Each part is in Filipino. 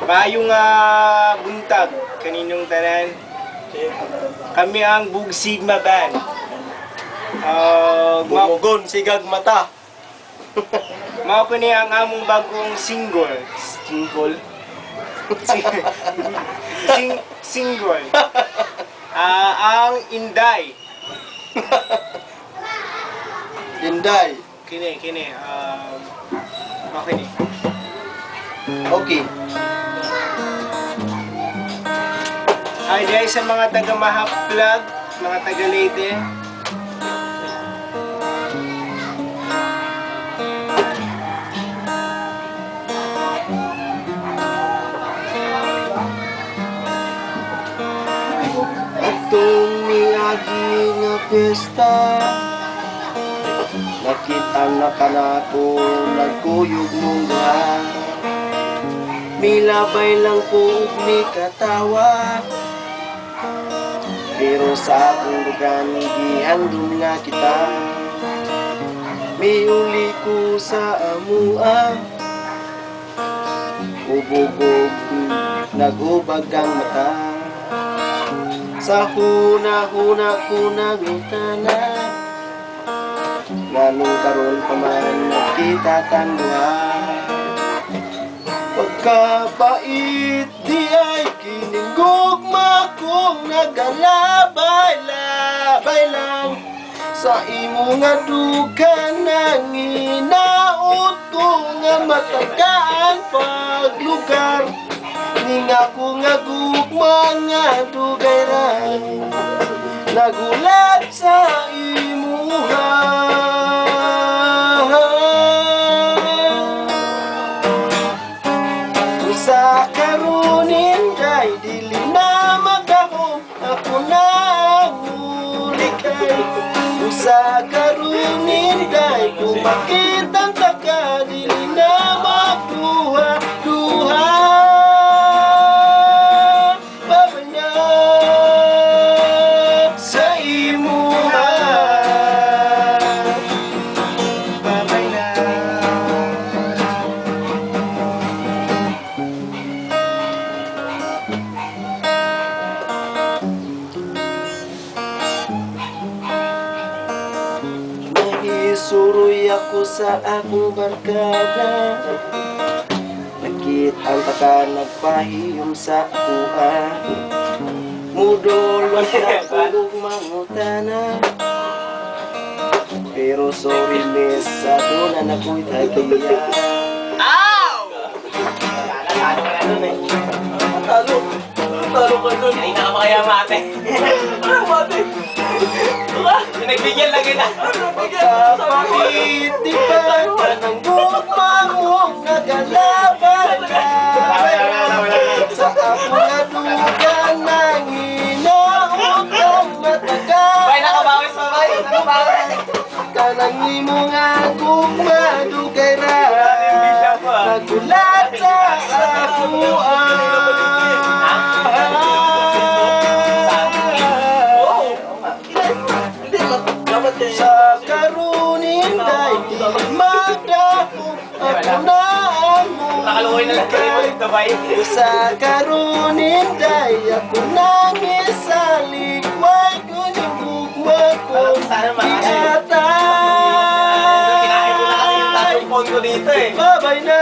Maayong buntag kaninong tanan. Kami ang Bug Sigma Band. Bumugon, sigag mata. Mao ko ni ang among bagong single. Single. Ang Inday. Inday. Kini. Okay ni. Okay. Ay, dahil sa mga taga-Mahaplag, mga taga-Leyte. Atong miagi nga pesta, nakita na kanako nagkuyog mong duha. Milabay lang ko ug mi katawa, pero sa akong dugan gihandom nga kita. Miuli ko sa amua, ubog-ug nagubag ang mata. Sa huna-huna ko nangutana, nganong karon pa man nakita tanduha. Pagkabait di ay kininggugma kong nagalabay-labay lang sa imo nga dukan nang inaot ko nga matagaan paglugar. Ninga ko nga gugma nga dugay ra nagulat sa imuha. Usa karunin kay dili na magahom, ako na ang ulikay. Usa karunin kay kung bakit ang taka dili na magduha-duha. Suruy ako sa akong barkada, nakitang taka nagpahiyom sa kuha. Mudolon ako mangutana, pero sorry miss, sa doon na ako'y tagiya. Ow! Talo ka doon. Ay, nakapakaya mate. Ano mate? Nagbigyan lagi na. Pagkapait di ba kanang gugmang mong nagalaban ka sa ako nga dugan nang inaot ang matagal. Bay, nakabawis pa bay. Nakabawis. Kanang imo nga gugma dugay ra nagulat sa ako sa karunin day di magdako ako na ang mulikay. Sa karunin day ako nang isaligway kuning gugma kong iatay. Babay na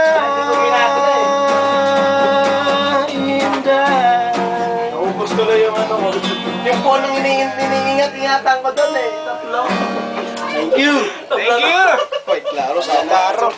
Inday. Naubos ko lang yung ano ko. Yung punong iniingat-ingatan ko doon eh. Tatlo. Thank you. Thank you. Wait, klaro sa klaro.